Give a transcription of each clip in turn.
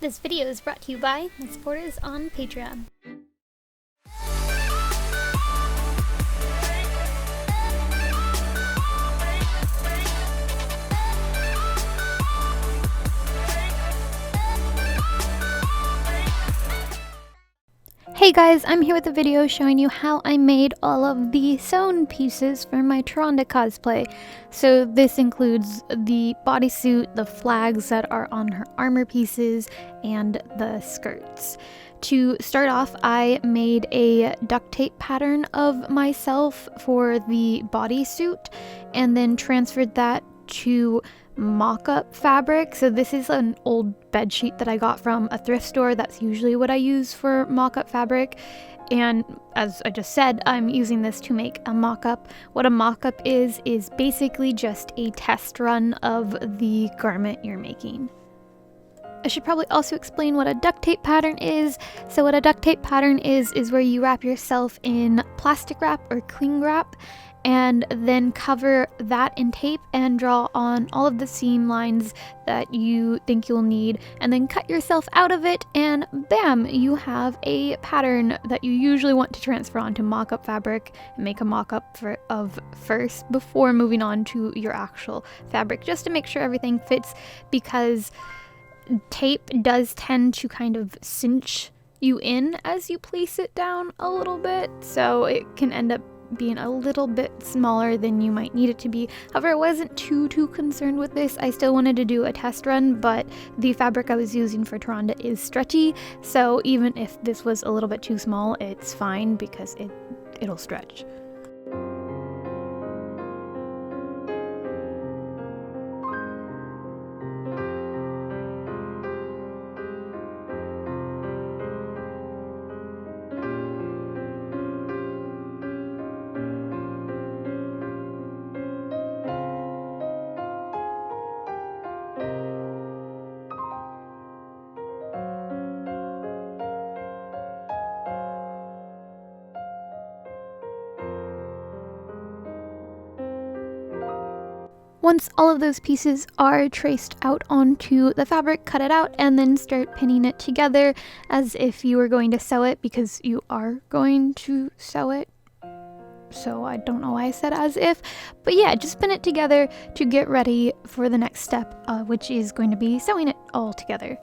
This video is brought to you by my supporters on Patreon. Hey guys, I'm here with a video showing you how I made all of the sewn pieces for my Tyrande cosplay. So this includes the bodysuit, the flags that are on her armor pieces, and the skirts. To start off, I made a duct tape pattern of myself for the bodysuit and then transferred that to mock-up fabric. So this is an old bed sheet that I got from a thrift store. That's usually what I use for mock-up fabric, and as I just said, I'm using this to make a mock-up. What a mock-up is basically just a test run of the garment you're making. I should probably also explain what a duct tape pattern is. So what a duct tape pattern is where you wrap yourself in plastic wrap or cling wrap and then cover that in tape and draw on all of the seam lines that you think you'll need, and then cut yourself out of it, and bam, you have a pattern that you usually want to transfer onto mock-up fabric and make a mock-up of first before moving on to your actual fabric, just to make sure everything fits, because tape does tend to kind of cinch you in as you place it down a little bit, so it can end up being a little bit smaller than you might need it to be. However, I wasn't too concerned with this. I still wanted to do a test run, but the fabric I was using for Tyrande is stretchy, so even if this was a little bit too small, it's fine because it'll stretch. Once all of those pieces are traced out onto the fabric, cut it out and then start pinning it together as if you were going to sew it, because you are going to sew it. So I don't know why I said as if, but yeah, just pin it together to get ready for the next step, which is going to be sewing it all together.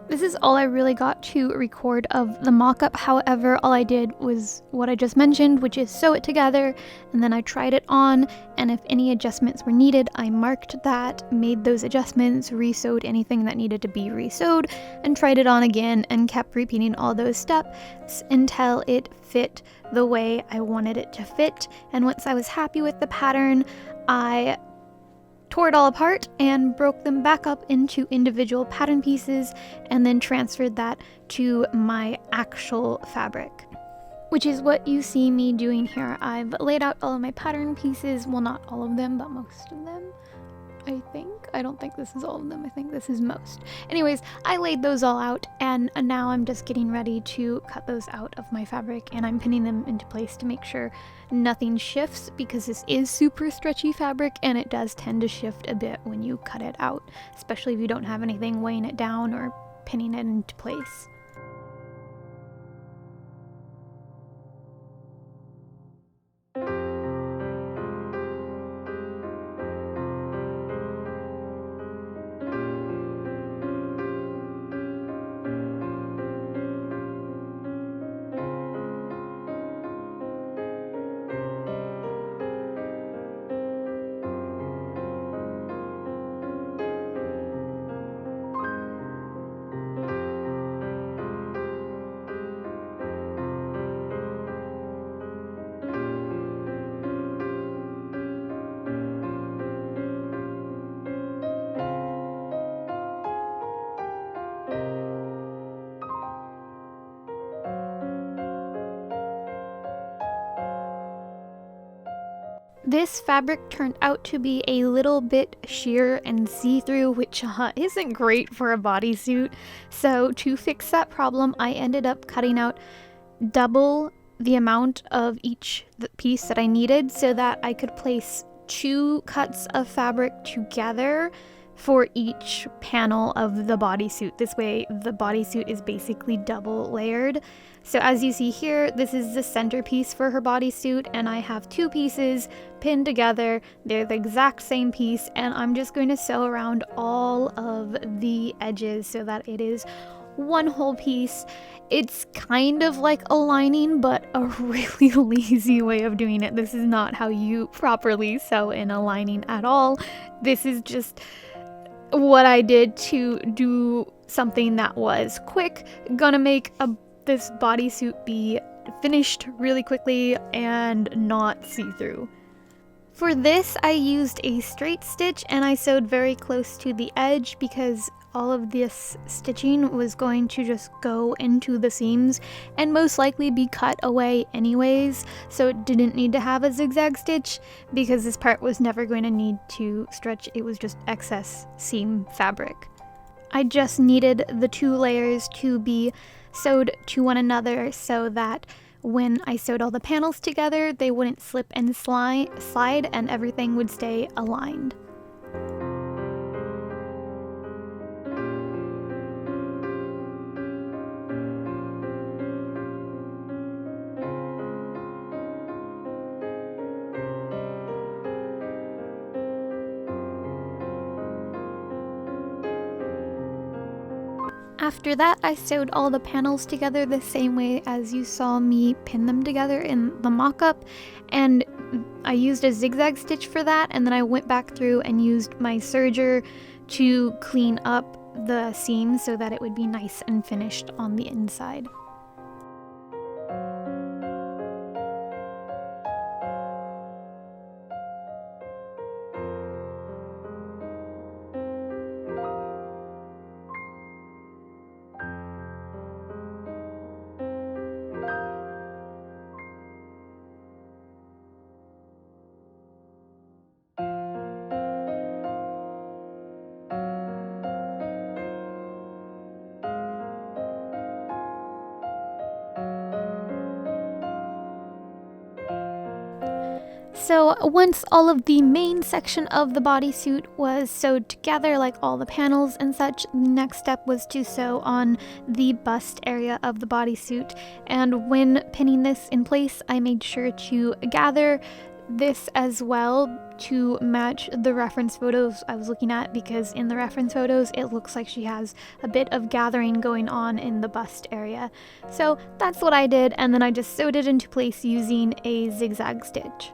This is all I really got to record of the mock-up. However, all I did was what I just mentioned, which is sew it together, and then I tried it on, and if any adjustments were needed, I marked that, made those adjustments, re-sewed anything that needed to be re-sewed, and tried it on again, and kept repeating all those steps until it fit the way I wanted it to fit. And once I was happy with the pattern, I tore it all apart and broke them back up into individual pattern pieces, and then transferred that to my actual fabric, which is what you see me doing here. I've laid out all of my pattern pieces, well, not all of them, but most of them, I think. I don't think this is all of them, I think this is most. Anyways, I laid those all out, and now I'm just getting ready to cut those out of my fabric, and I'm pinning them into place to make sure nothing shifts, because this is super stretchy fabric and it does tend to shift a bit when you cut it out, especially if you don't have anything weighing it down or pinning it into place. This fabric turned out to be a little bit sheer and see-through, which isn't great for a bodysuit. So to fix that problem, I ended up cutting out double the amount of each piece that I needed so that I could place 2 cuts of fabric together for each panel of the bodysuit. This way the bodysuit is basically double layered. So as you see here, this is the centerpiece for her bodysuit, and I have two pieces pinned together. They're the exact same piece, and I'm just going to sew around all of the edges so that it is one whole piece. It's kind of like a lining, but a really lazy way of doing it. This is not how you properly sew in a lining at all. This is just what I did to do something that was quick, gonna make this bodysuit be finished really quickly and not see-through. For this, I used a straight stitch and I sewed very close to the edge because all of this stitching was going to just go into the seams and most likely be cut away anyways, so it didn't need to have a zigzag stitch because this part was never going to need to stretch. It was just excess seam fabric. I just needed the two layers to be sewed to one another so that when I sewed all the panels together, they wouldn't slip and slide and everything would stay aligned. After that, I sewed all the panels together the same way as you saw me pin them together in the mock-up, and I used a zigzag stitch for that, and then I went back through and used my serger to clean up the seams so that it would be nice and finished on the inside. So once all of the main section of the bodysuit was sewed together, like all the panels and such, the next step was to sew on the bust area of the bodysuit. And when pinning this in place, I made sure to gather this as well to match the reference photos I was looking at, because in the reference photos it looks like she has a bit of gathering going on in the bust area. So that's what I did, and then I just sewed it into place using a zigzag stitch.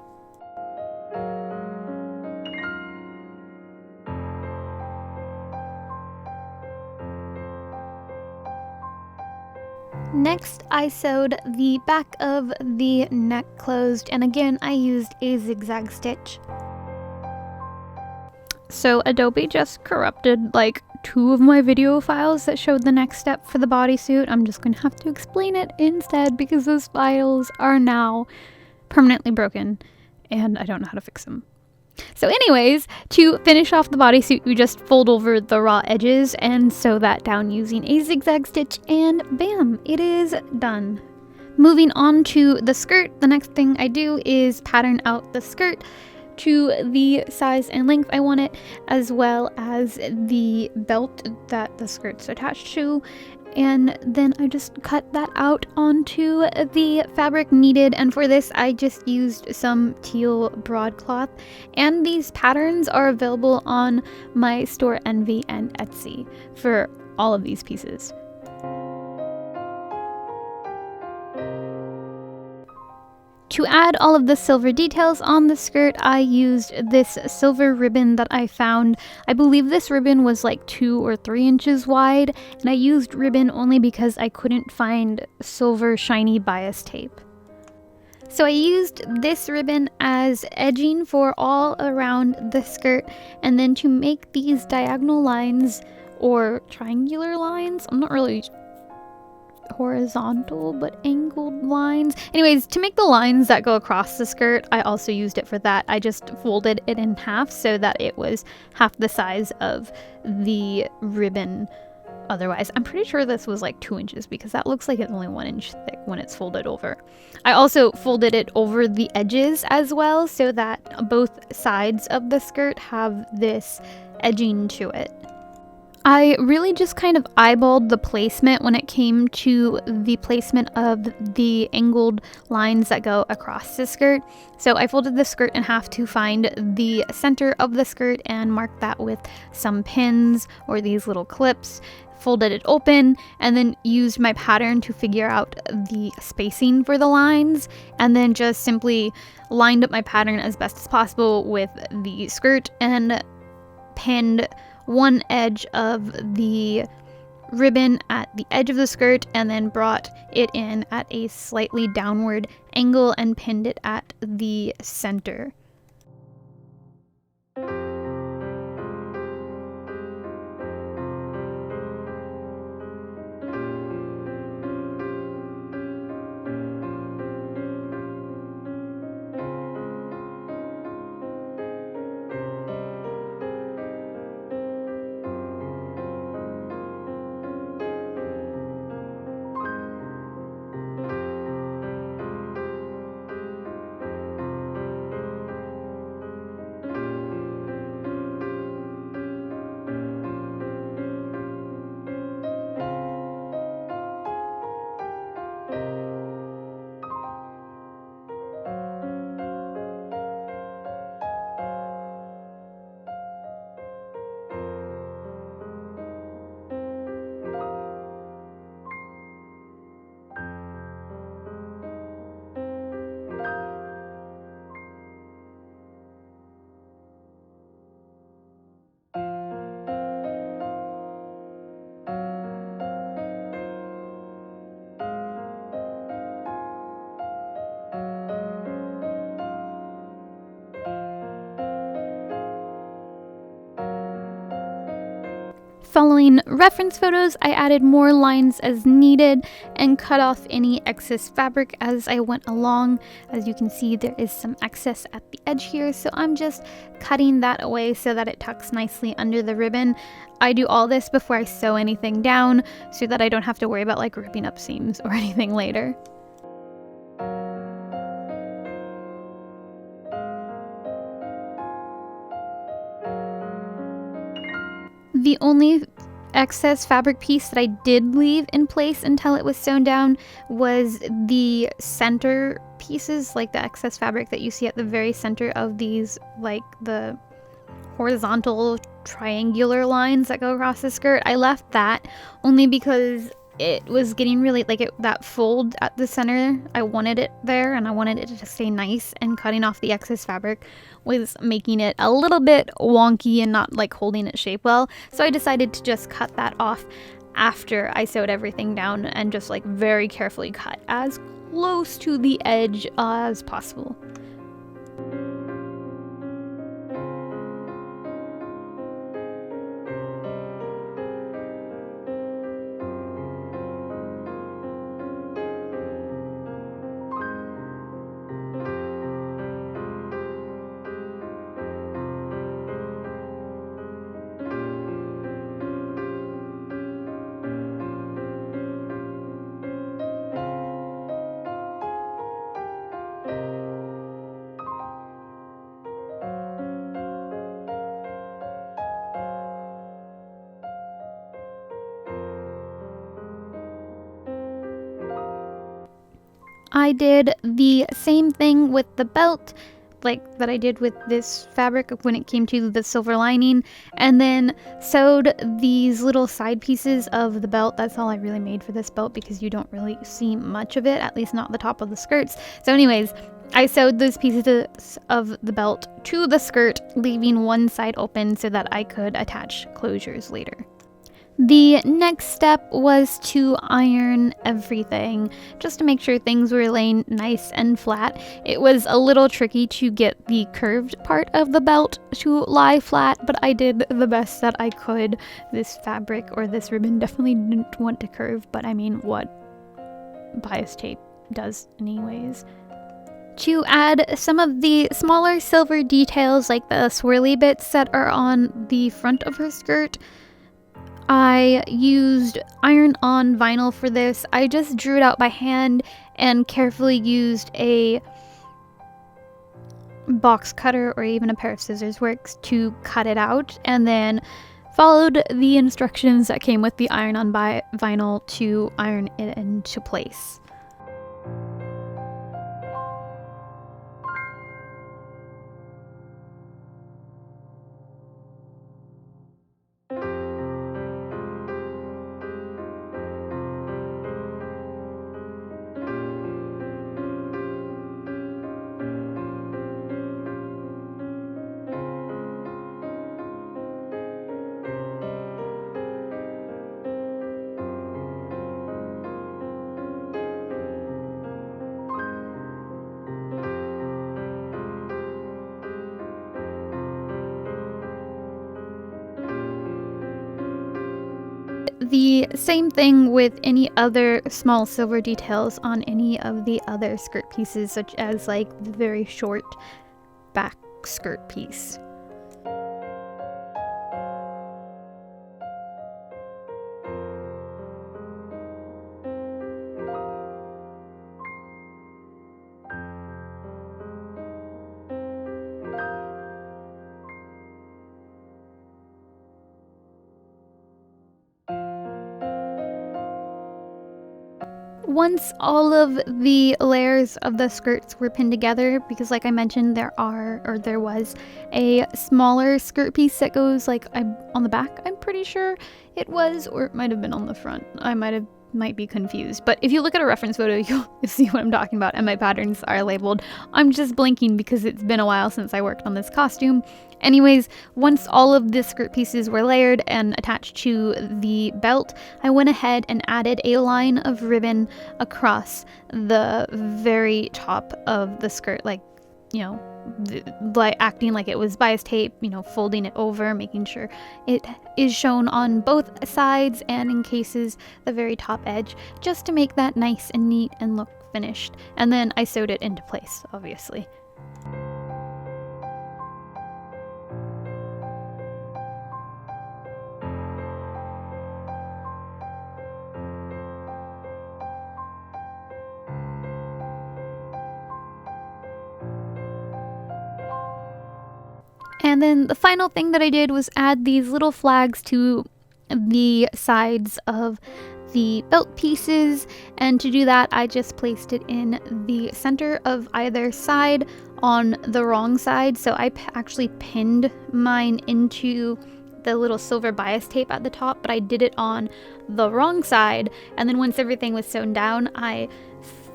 Next, I sewed the back of the neck closed, and again I used a zigzag stitch. So Adobe just corrupted like 2 of my video files that showed the next step for the bodysuit. I'm just gonna have to explain it instead because those files are now permanently broken and I don't know how to fix them. So anyways, to finish off the bodysuit, you just fold over the raw edges and sew that down using a zigzag stitch, and bam, it is done. Moving on to the skirt, the next thing I do is pattern out the skirt to the size and length I want it, as well as the belt that the skirt's attached to. And then I just cut that out onto the fabric needed, and for this I just used some Teal Broadcloth, and these patterns are available on my store Envy and Etsy for all of these pieces. To add all of the silver details on the skirt, I used this silver ribbon that I found. I believe this ribbon was like 2 or 3 inches wide, and I used ribbon only because I couldn't find silver shiny bias tape. So I used this ribbon as edging for all around the skirt, and then to make these diagonal lines or triangular lines, I'm not really horizontal but angled lines. Anyways, to make the lines that go across the skirt, I also used it for that. I just folded it in half so that it was half the size of the ribbon. Otherwise, I'm pretty sure this was like 2 inches because that looks like it's only 1 inch thick when it's folded over. I also folded it over the edges as well so that both sides of the skirt have this edging to it. I really just kind of eyeballed the placement when it came to the placement of the angled lines that go across the skirt. So I folded the skirt in half to find the center of the skirt and marked that with some pins or these little clips, folded it open, and then used my pattern to figure out the spacing for the lines, and then just simply lined up my pattern as best as possible with the skirt and pinned one edge of the ribbon at the edge of the skirt and then brought it in at a slightly downward angle and pinned it at the center. Following reference photos, I added more lines as needed and cut off any excess fabric as I went along. As you can see, there is some excess at the edge here, so I'm just cutting that away so that it tucks nicely under the ribbon. I do all this before I sew anything down so that I don't have to worry about like ripping up seams or anything later. The only excess fabric piece that I did leave in place until it was sewn down was the center pieces, like the excess fabric that you see at the very center of these, like the horizontal triangular lines that go across the skirt. I left that only because it was getting really, like, that fold at the center, I wanted it there and I wanted it to stay nice, and cutting off the excess fabric was making it a little bit wonky and not like holding its shape well. So I decided to just cut that off after I sewed everything down and just like very carefully cut as close to the edge as possible. I did the same thing with the belt, like that I did with this fabric when it came to the silver lining, and then sewed these little side pieces of the belt. That's all I really made for this belt because you don't really see much of it, at least not the top of the skirts. So anyways, I sewed those pieces of the belt to the skirt, leaving one side open so that I could attach closures later. The next step was to iron everything, just to make sure things were laying nice and flat. It was a little tricky to get the curved part of the belt to lie flat, but I did the best that I could. This fabric, or this ribbon, definitely didn't want to curve, but I mean, what bias tape does anyways. To add some of the smaller silver details, like the swirly bits that are on the front of her skirt, I used iron-on vinyl for this. I just drew it out by hand and carefully used a box cutter or even a pair of scissors works to cut it out, and then followed the instructions that came with the iron-on vinyl to iron it into place. The same thing with any other small silver details on any of the other skirt pieces, such as like the very short back skirt piece. Once all of the layers of the skirts were pinned together, because like I mentioned, there was a smaller skirt piece that goes like on the back, I'm pretty sure it was, or it might have been on the front. I might be confused, but if you look at a reference photo, you'll see what I'm talking about, and my patterns are labeled. I'm just blinking because it's been a while since I worked on this costume. Anyways, once all of the skirt pieces were layered and attached to the belt, I went ahead and added a line of ribbon across the very top of the skirt, like, you know, like acting like it was bias tape, you know, folding it over, making sure it is shown on both sides and encases the very top edge, just to make that nice and neat and look finished. And then I sewed it into place, obviously. And then the final thing that I did was add these little flags to the sides of the belt pieces, and to do that I just placed it in the center of either side on the wrong side. So I actually pinned mine into the little silver bias tape at the top, but I did it on the wrong side, and then once everything was sewn down, I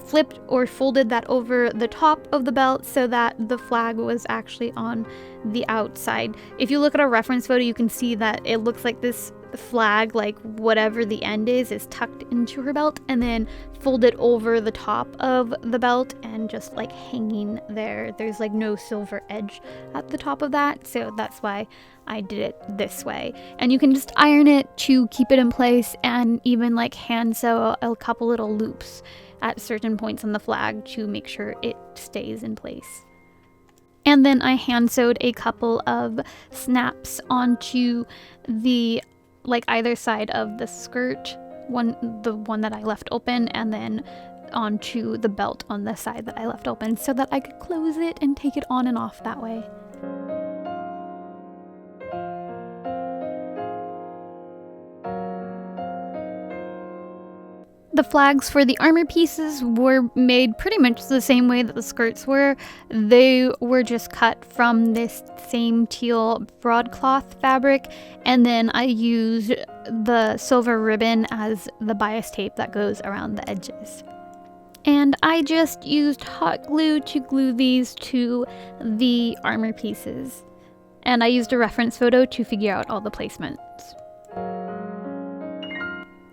flipped or folded that over the top of the belt so that the flag was actually on the outside. If you look at a reference photo, you can see that it looks like this flag, like whatever the end is tucked into her belt and then folded over the top of the belt and just like hanging there. There's like no silver edge at the top of that, so that's why I did it this way. And you can just iron it to keep it in place, and even like hand sew a couple little loops at certain points on the flag to make sure it stays in place. And then I hand sewed a couple of snaps onto the like either side of the skirt, the one that I left open, and then onto the belt on the side that I left open, so that I could close it and take it on and off that way. The flags for the armor pieces were made pretty much the same way that the skirts were. They were just cut from this same teal broadcloth fabric, and then I used the silver ribbon as the bias tape that goes around the edges. And I just used hot glue to glue these to the armor pieces. And I used a reference photo to figure out all the placements.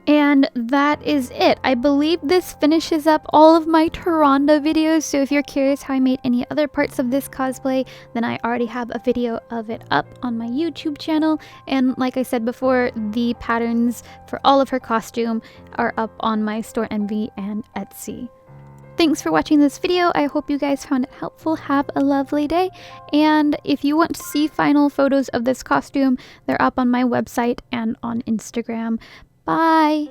And that is it. I believe this finishes up all of my Tyrande videos, so if you're curious how I made any other parts of this cosplay, then I already have a video of it up on my YouTube channel. And like I said before, the patterns for all of her costume are up on my Store Envy and Etsy. Thanks for watching this video. I hope you guys found it helpful. Have a lovely day. And if you want to see final photos of this costume, they're up on my website and on Instagram. Bye!